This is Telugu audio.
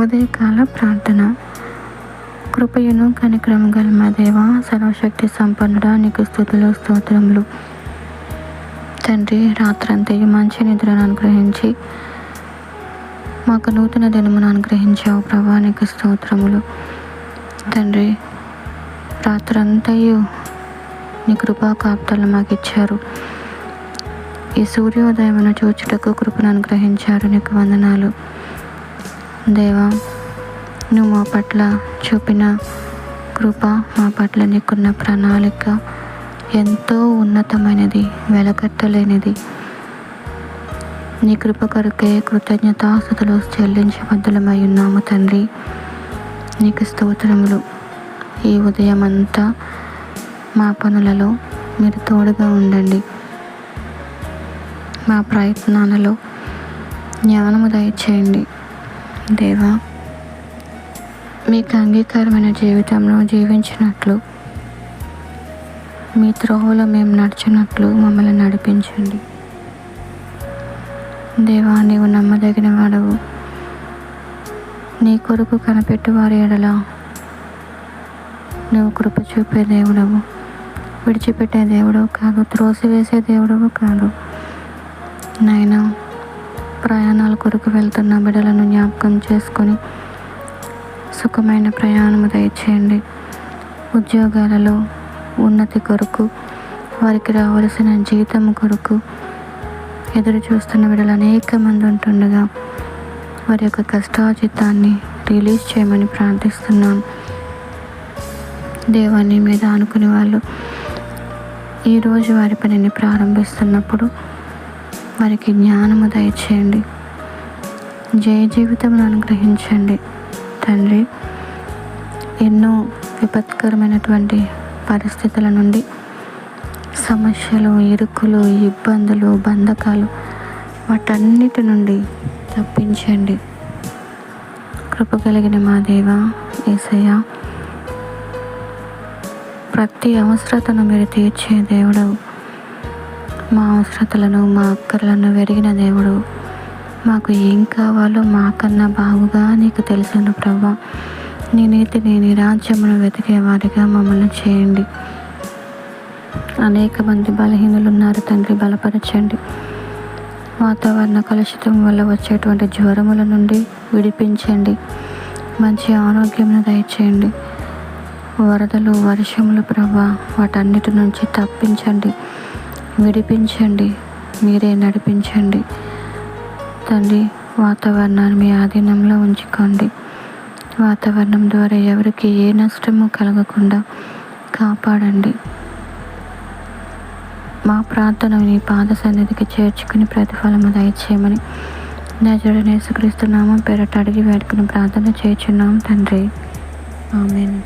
ఉదయకాల ప్రార్థన. కృపయును కనికరము గల మా దేవ, సర్వశక్తి సంపన్నుడా, నీకు స్తుతులు స్తోత్రములు. తండ్రి, రాత్రంతయు మంచి నిద్రను అనుగ్రహించి మాకు నూతన దినమును అనుగ్రహించావు ప్రభా, నీకు స్తోత్రములు. తండ్రి, రాత్రంతయు నీ కృపా కాపుదలు మాకు ఇచ్చారు. ఈ సూర్యోదయమును చూచుటకు కృపను అనుగ్రహించారు, నీకు వందనాలు. దేవా, నువ్వు మా పట్ల చూపిన కృప, మా పట్ల నీకున్న ప్రణాళిక ఎంతో ఉన్నతమైనది, వెలకట్టలేనిది. నీ కృప కొరకే కృతజ్ఞతాస్తుతులు చెల్లించబద్దులమై ఉన్నాము తండ్రి, నీకు స్తోత్రములు. ఈ ఉదయమంతా మా పనులలో మీరు తోడుగా ఉండండి. మా ప్రయత్నాలలో జ్ఞానము దయచేయండి. దేవా, మీకు అంగీకారమైన జీవితంలో జీవించినట్లు, మీ త్రోవలో మేము నడిచినట్లు మమ్మల్ని నడిపించండి. దేవా, నీవు నమ్మదగిన వాడవు. నీ కొరకు కనిపెట్టు వారి ఎడల నువ్వు కృప చూపే దేవుడవు. విడిచిపెట్టే దేవుడవు కాదు, త్రోసివేసే దేవుడవు కాదు. నాయనా, ప్రయాణాల కొరకు వెళ్తున్న బిడ్డలను జ్ఞాపకం చేసుకొని సుఖమైన ప్రయాణము దయచేయండి. ఉద్యోగాలలో ఉన్నతి కొరకు, వారికి రావలసిన జీతం కొరకు ఎదురు చూస్తున్న బిడ్డలు అనేక మంది ఉంటుండగా వారి యొక్క కష్టాజితాన్ని రిలీజ్ చేయమని ప్రార్థిస్తున్నాను. దేవాన్ని మీద అనుకునే వాళ్ళు ఈరోజు వారి పనిని ప్రారంభిస్తున్నప్పుడు వారికి జ్ఞానము దయచేయండి. జయ జీవితమును అనుగ్రహించండి తండ్రి. ఎన్నో విపత్కరమైనటువంటి పరిస్థితుల నుండి, సమస్యలు, ఇరుకులు, ఇబ్బందులు, బంధకాలు, వాటన్నిటి నుండి తప్పించండి. కృప కలిగిన మా దేవా యేసయ్య, ప్రతి అవసరతను మీరు తీర్చే దేవుడవు. మా అవసరతలను, మా అక్కర్లను వెరిగిన దేవుడు. మాకు ఏం కావాలో మాకన్నా బాగుగా నీకు తెలుసును ప్రభా. నీ నీతిని, నీ రాజ్యమును వెతికే వారిగా మమ్మల్ని చేయండి. అనేక మంది బలహీనులు ఉన్నారు తండ్రి, బలపరచండి. వాతావరణ కలుషితం వల్ల వచ్చేటువంటి జ్వరముల నుండి విడిపించండి. మంచి ఆరోగ్యమును దయచేయండి. వరదలు, వర్షములు ప్రభా, వాటన్నిటి నుంచి తప్పించండి, విడిపించండి, మీరే నడిపించండి తండ్రి. వాతావరణాన్ని మీ ఆధీనంలో ఉంచుకోండి. వాతావరణం ద్వారా ఎవరికి ఏ నష్టము కలగకుండా కాపాడండి. మా ప్రార్థన నీ పాద సన్నిధికి చేర్చుకుని ప్రతిఫలము దయచేయమని నజరేయుడైన యేసుక్రీస్తు నామం పేరట అడిగి వేడుకుని ప్రార్థన చేయుచున్నాం తండ్రి. ఆమేన్.